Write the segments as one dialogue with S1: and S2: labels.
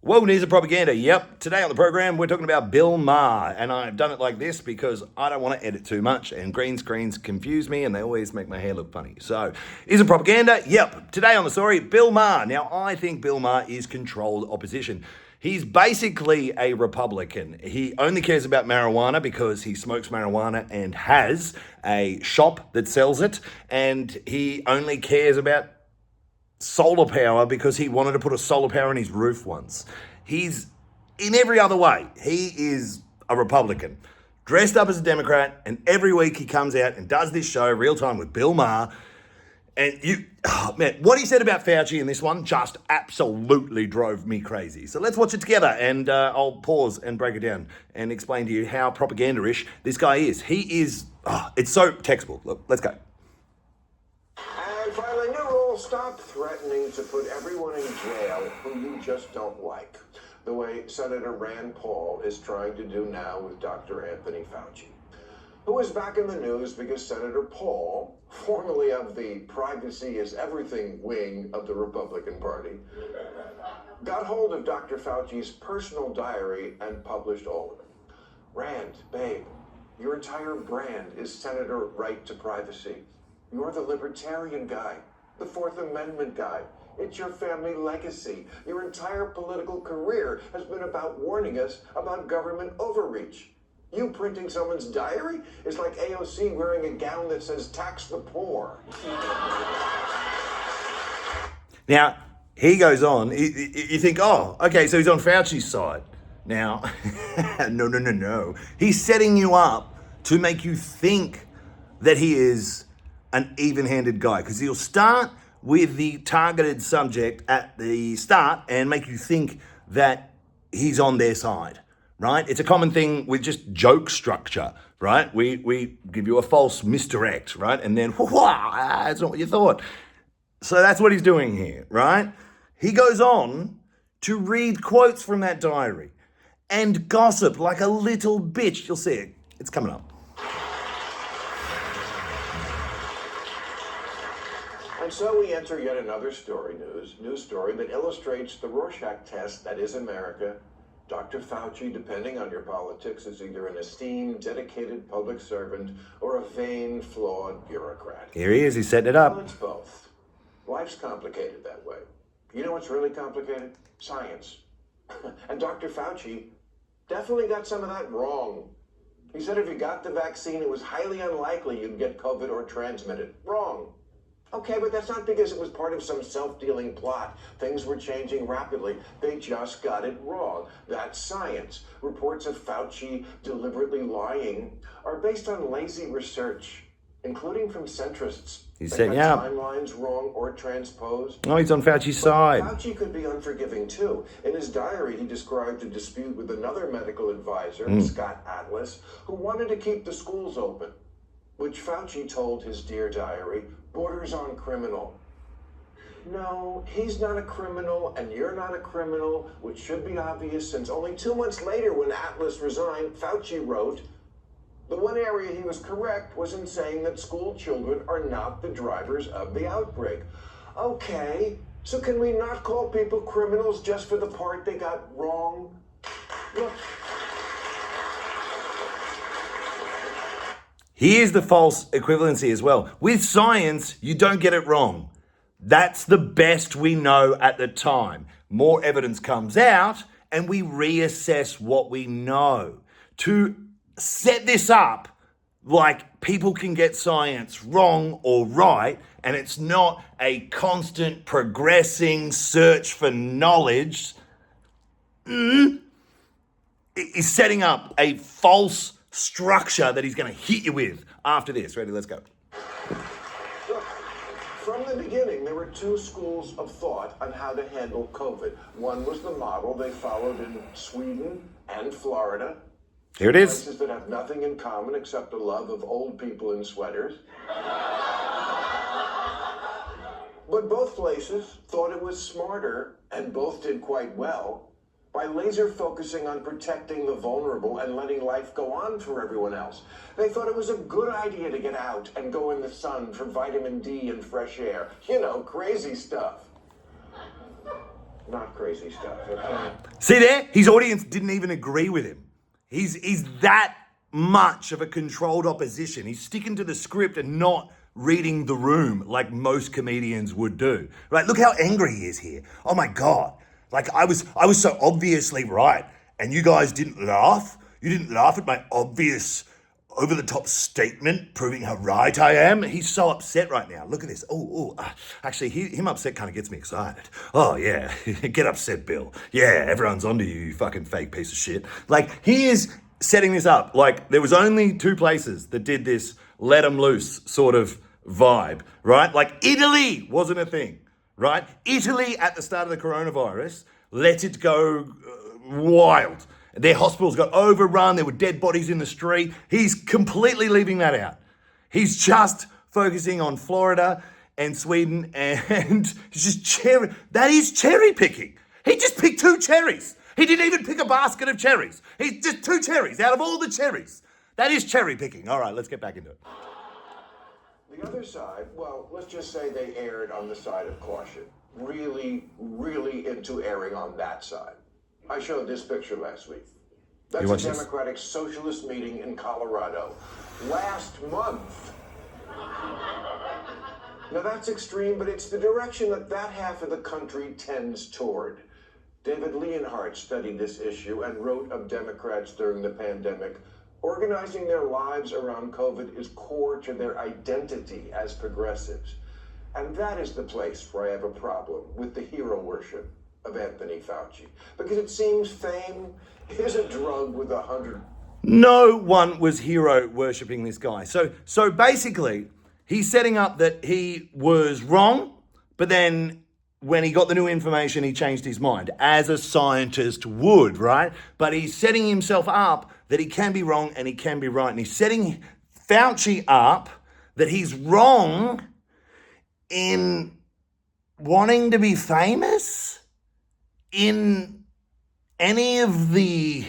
S1: Whoa, news of propaganda. Yep. Today on the program, we're talking about Bill Maher. And I've done it like this because I don't want to edit too much. And green screens confuse me and they always make my hair look funny. So, is it propaganda? Yep. Today on the story, Bill Maher. Now, I think Bill Maher is controlled opposition. He's basically a Republican. He only cares about marijuana because he smokes marijuana and has a shop that sells it. And he only cares about solar power because he wanted to put a solar power on his roof once. He's in every other way. He is a Republican, dressed up as a Democrat, and every week he comes out and does this show, Real Time with Bill Maher. And what he said about Fauci in this one just absolutely drove me crazy. So let's watch it together, and I'll pause and break it down and explain to you how propaganda-ish this guy is. He is, it's so textbook. Look, let's go.
S2: And finally, new rule, stop threatening to put everyone in jail who you just don't like, the way Senator Rand Paul is trying to do now with Dr. Anthony Fauci, who is back in the news because Senator Paul, formerly of the Privacy is Everything wing of the Republican Party, got hold of Dr. Fauci's personal diary and published all of it. Rand, babe, your entire brand is Senator Right to Privacy. You're the libertarian guy, the Fourth Amendment guy. It's your family legacy. Your entire political career has been about warning us about government overreach. You printing someone's diary is like AOC wearing a gown that says tax the poor.
S1: Now, he goes on, you think, oh, okay, so he's on Fauci's side. Now, no. He's setting you up to make you think that he is an even-handed guy, because he'll start with the targeted subject at the start and make you think that he's on their side, right? It's a common thing with just joke structure, right? We give you a false misdirect, right? And then, that's not what you thought. So that's what he's doing here, right? He goes on to read quotes from that diary and gossip like a little bitch. You'll see it. It's coming up.
S2: And so we enter yet another news story that illustrates the Rorschach test that is America. Dr. Fauci, depending on your politics, is either an esteemed, dedicated public servant or a vain, flawed bureaucrat.
S1: Here he is, he's setting it up.
S2: Well, it's both. Life's complicated that way. You know what's really complicated? Science. And Dr. Fauci definitely got some of that wrong. He said if you got the vaccine, it was highly unlikely you'd get COVID or transmit it. Wrong. Okay, but that's not because it was part of some self-dealing plot. Things were changing rapidly. They just got it wrong. That's science. Reports of Fauci deliberately lying are based on lazy research, including from centrists.
S1: He's
S2: They
S1: setting
S2: got
S1: up.
S2: timelines wrong or transposed.
S1: No, he's on Fauci's side.
S2: Fauci could be unforgiving too. In his diary, he described a dispute with another medical advisor, Scott Atlas, who wanted to keep the schools open, which Fauci told his dear diary borders on criminal. No, he's not a criminal and you're not a criminal, which should be obvious since only 2 months later when Atlas resigned, Fauci wrote, the one area he was correct was in saying that school children are not the drivers of the outbreak. Okay, so can we not call people criminals just for the part they got wrong? Look.
S1: Here's the false equivalency as well. With science, you don't get it wrong. That's the best we know at the time. More evidence comes out and we reassess what we know. To set this up like people can get science wrong or right, and it's not a constant progressing search for knowledge, is setting up a false structure that he's going to hit you with after this. Ready? Let's go.
S2: Look, from the beginning, there were two schools of thought on how to handle COVID. One was the model they followed in Sweden and Florida.
S1: Here it is.
S2: Places that have nothing in common except a love of old people in sweaters. But both places thought it was smarter, and both did quite well, by laser focusing on protecting the vulnerable and letting life go on for everyone else. They thought it was a good idea to get out and go in the sun for vitamin D and fresh air. You know, crazy stuff. Not crazy stuff, okay?
S1: See there? His audience didn't even agree with him. He's that much of a controlled opposition. He's sticking to the script and not reading the room like most comedians would do. Right? Look how angry he is here. Oh my God. Like I was so obviously right and you guys didn't laugh. You didn't laugh at my obvious over-the-top statement proving how right I am. He's so upset right now. Look at this. Actually, him upset kind of gets me excited. Oh, yeah. Get upset, Bill. Yeah, everyone's onto you, you fucking fake piece of shit. Like, he is setting this up. Like, there was only 2 places that did this let 'em loose sort of vibe, right? Like, Italy wasn't a thing, right? Italy, at the start of the coronavirus, let it go wild. Their hospitals got overrun. There were dead bodies in the street. He's completely leaving that out. He's just focusing on Florida and Sweden and he's just that is cherry picking. He just picked 2 cherries. He didn't even pick a basket of cherries. He's just 2 cherries out of all the cherries. That is cherry picking. All right, let's get back into it.
S2: The other side, well, let's just say they erred on the side of caution. Really, really into erring on that side. I showed this picture last week. That's a Democratic Socialist meeting in Colorado last month. Now that's extreme, but it's the direction that half of the country tends toward. David Leonhardt studied this issue and wrote of Democrats during the pandemic. Organizing their lives around COVID is core to their identity as progressives. And that is the place where I have a problem with the hero worship of Anthony Fauci, because it seems fame is a drug with 100.
S1: No one was hero worshipping this guy. So basically, he's setting up that he was wrong, but then when he got the new information, he changed his mind, as a scientist would, right? But he's setting himself up that he can be wrong and he can be right. And he's setting Fauci up that he's wrong in wanting to be famous in any of the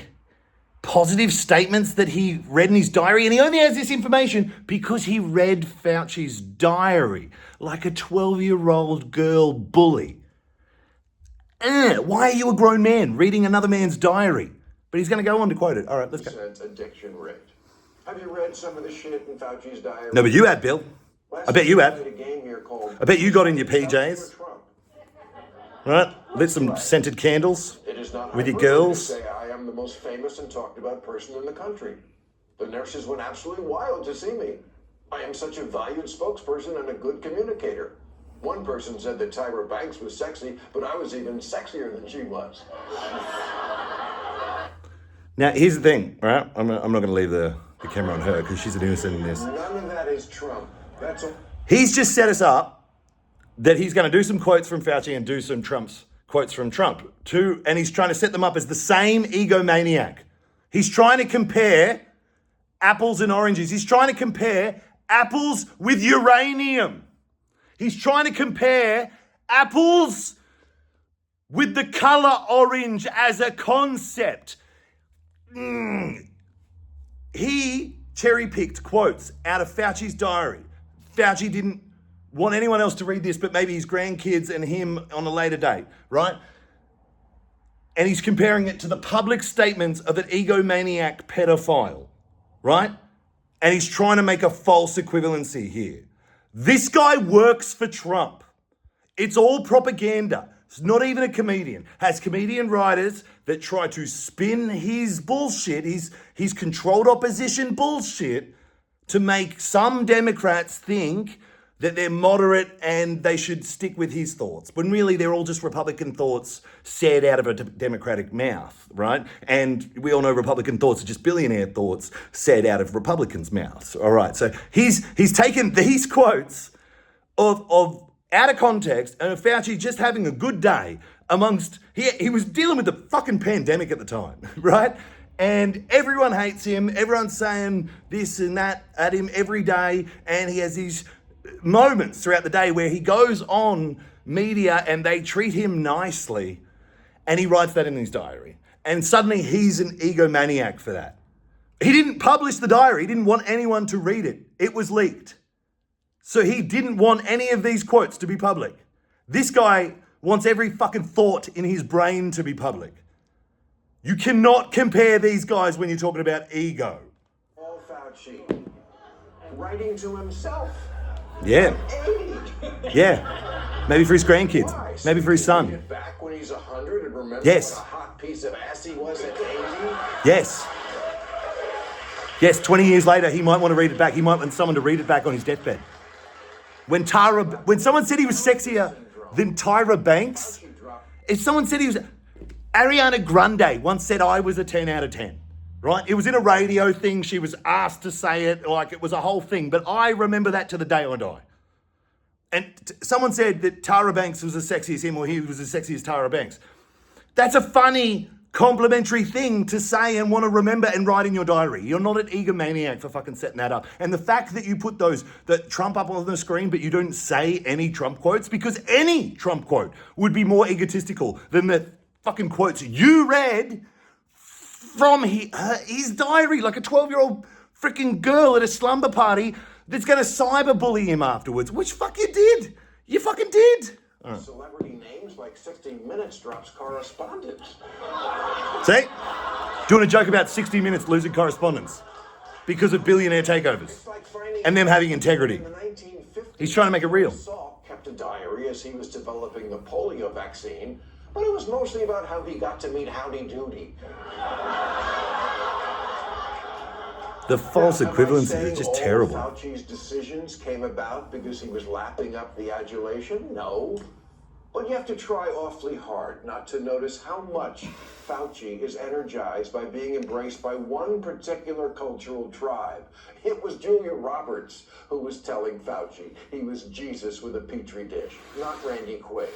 S1: positive statements that he read in his diary. And he only has this information because he read Fauci's diary like a 12-year-old girl bully. Why are you a grown man reading another man's diary? But he's going to go on to quote it. All right, let's go.
S2: Addiction rate. Have you read some of the shit in Fauci's diary?
S1: No, but you had, Bill. I bet you had. I bet you got in your PJs. Right? Lit some scented candles with your girls.
S2: Say I am the most famous and talked about person in the country. The nurses went absolutely wild to see me. I am such a valued spokesperson and a good communicator. One person said that Tyra Banks was sexy, but I was even sexier than she was.
S1: Now, here's the thing, right? I'm not going to leave the camera on her because she's an innocent in this.
S2: None of that is Trump. That's all.
S1: He's just set us up that he's going to do some quotes from Fauci and do some quotes from Trump too, and he's trying to set them up as the same egomaniac. He's trying to compare apples and oranges. He's trying to compare apples with uranium. He's trying to compare apples with the color orange as a concept. He cherry-picked quotes out of Fauci's diary. Fauci didn't want anyone else to read this, but maybe his grandkids and him on a later date, right? And he's comparing it to the public statements of an egomaniac pedophile, right? And he's trying to make a false equivalency here. This guy works for Trump. It's all propaganda. It's not even a comedian. Has comedian writers that try to spin his bullshit, his controlled opposition bullshit, to make some Democrats think that they're moderate and they should stick with his thoughts, when really they're all just Republican thoughts said out of a Democratic mouth, right? And we all know Republican thoughts are just billionaire thoughts said out of Republicans' mouths. All right, so he's taken these quotes of out of context and of Fauci just having a good day amongst, he was dealing with the fucking pandemic at the time, right? And everyone hates him, everyone's saying this and that at him every day, and he has these moments throughout the day where he goes on media and they treat him nicely, and he writes that in his diary. And suddenly he's an egomaniac for that. He didn't publish the diary. He didn't want anyone to read it. It was leaked. So he didn't want any of these quotes to be public. This guy wants every fucking thought in his brain to be public. You cannot compare these guys when you're talking about ego.
S2: Paul Fauci, writing to himself.
S1: Yeah.
S2: 80.
S1: Yeah. Maybe for his grandkids.
S2: Why?
S1: Maybe for his
S2: Read
S1: son.
S2: it back when he's 100 and remember
S1: Yes.
S2: what a hot piece of ass he was at 80?
S1: Yes. Yes, 20 years later, he might want to read it back. He might want someone to read it back on his deathbed. When someone said he was sexier than Tyra Banks, if someone said he was... Ariana Grande once said I was a 10 out of 10, right? It was in a radio thing. She was asked to say it, like it was a whole thing. But I remember that to the day I die. And someone said that Tyra Banks was as sexy as him or he was as sexy as Tyra Banks. That's a funny, complimentary thing to say and want to remember and write in your diary. You're not an egomaniac for fucking setting that up. And the fact that you put that Trump up on the screen, but you don't say any Trump quotes, because any Trump quote would be more egotistical than the fucking quotes you read from his diary, like a 12-year-old freaking girl at a slumber party that's going to cyberbully him afterwards, which fuck you did. You fucking did. Right.
S2: Celebrity names like 60 Minutes drops correspondence.
S1: See? Doing a joke about 60 Minutes losing correspondence because of billionaire takeovers
S2: Like
S1: and them having integrity.
S2: in the 1950s,
S1: He's trying to make it real.
S2: Salk kept a diary as he was developing the polio vaccine, but it was mostly about how he got to meet Howdy Doody.
S1: The false equivalencies are just terrible.
S2: Fauci's decisions came about because he was lapping up the adulation? No. But you have to try awfully hard not to notice how much Fauci is energized by being embraced by one particular cultural tribe. It was Julia Roberts who was telling Fauci he was Jesus with a petri dish, not Randy Quaid.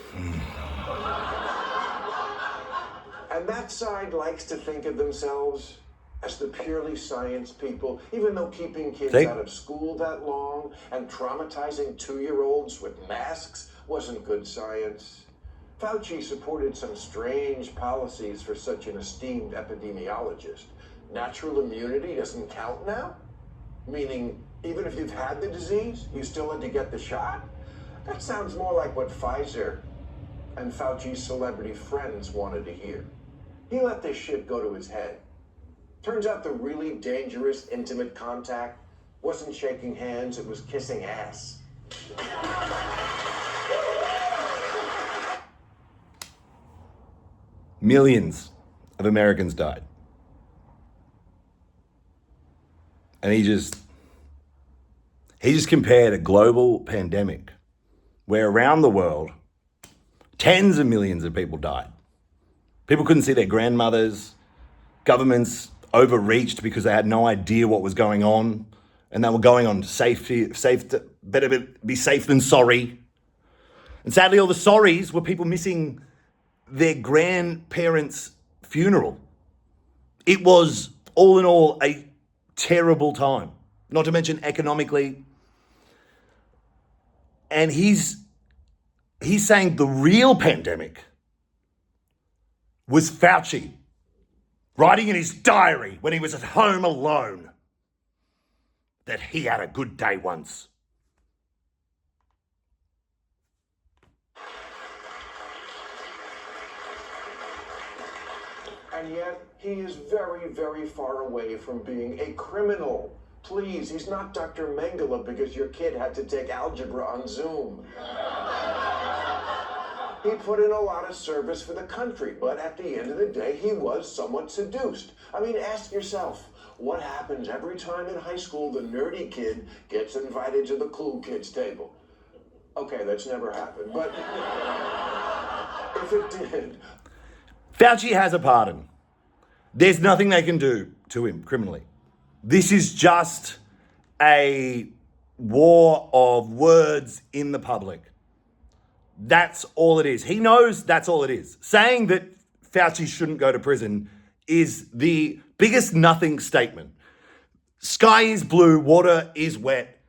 S2: And that side likes to think of themselves as the purely science people, even though keeping kids out of school that long and traumatizing 2-year-olds with masks wasn't good science. Fauci supported some strange policies for such an esteemed epidemiologist. Natural immunity doesn't count now? Meaning, even if you've had the disease, you still had to get the shot? That sounds more like what Pfizer and Fauci's celebrity friends wanted to hear. He let this shit go to his head. Turns out the really dangerous intimate contact wasn't shaking hands, it was kissing ass.
S1: Millions of Americans died. And he just compared a global pandemic where around the world, tens of millions of people died. People couldn't see their grandmothers. Governments overreached because they had no idea what was going on. And they were going on better be safe than sorry. And sadly, all the sorries were people missing their grandparents' funeral. It was, all in all, a terrible time, not to mention economically. And he's saying the real pandemic was Fauci, writing in his diary when he was at home alone that he had a good day once.
S2: And yet, he is very, very far away from being a criminal. Please, he's not Dr. Mengele because your kid had to take algebra on Zoom. He put in a lot of service for the country, but at the end of the day, he was somewhat seduced. I mean, ask yourself, what happens every time in high school the nerdy kid gets invited to the cool kids table? Okay, that's never happened, but if it did...
S1: Fauci has a pardon. There's nothing they can do to him criminally. This is just a war of words in the public. That's all it is. He knows that's all it is. Saying that Fauci shouldn't go to prison is the biggest nothing statement. Sky is blue, water is wet.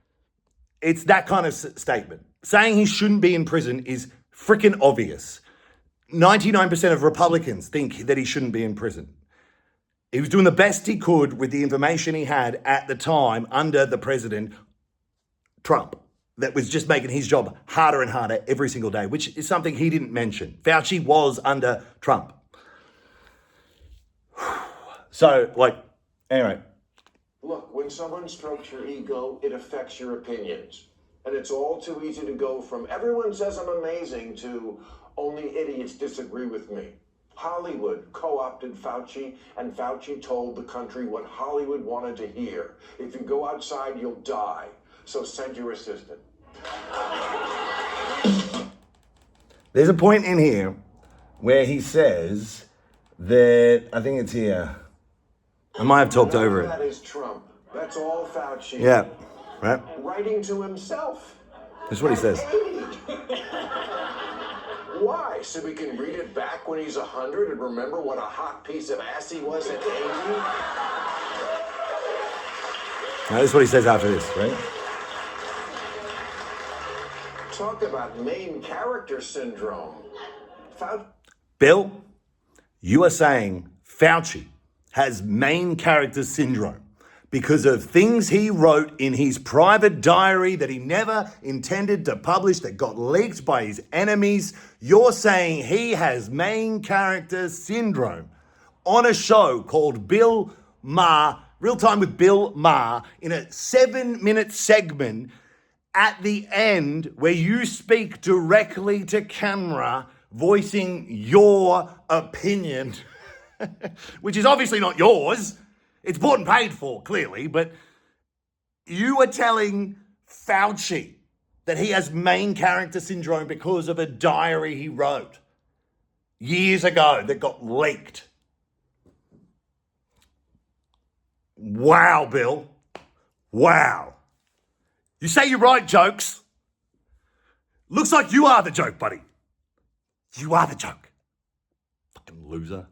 S1: It's that kind of statement. Saying he shouldn't be in prison is freaking obvious. 99% of Republicans think that he shouldn't be in prison. He was doing the best he could with the information he had at the time under the president, Trump, that was just making his job harder and harder every single day, which is something he didn't mention. Fauci was under Trump. So, like, anyway.
S2: Look, when someone strokes your ego, it affects your opinions. And it's all too easy to go from everyone says I'm amazing to only idiots disagree with me. Hollywood co-opted Fauci, and Fauci told the country what Hollywood wanted to hear. If you go outside, you'll die. So send your assistant.
S1: There's a point in here where he says that, I think it's here. I might have talked over it.
S2: That is Trump. That's all Fauci.
S1: Yeah, right?
S2: Writing to himself.
S1: That's what he says.
S2: Why? So we can read it back when he's 100 and remember what a hot piece of ass he was at 80?
S1: Now, this is what he says after this, right?
S2: Talk about main character syndrome.
S1: Bill, you are saying Fauci has main character syndrome because of things he wrote in his private diary that he never intended to publish that got leaked by his enemies. You're saying he has main character syndrome on a show called Bill Maher, Real Time with Bill Maher, in a 7-minute segment at the end where you speak directly to camera, voicing your opinion, which is obviously not yours. It's bought and paid for, clearly, but you are telling Fauci that he has main character syndrome because of a diary he wrote years ago that got leaked. Wow, Bill. Wow. You say you write jokes. Looks like you are the joke, buddy. You are the joke. Fucking loser.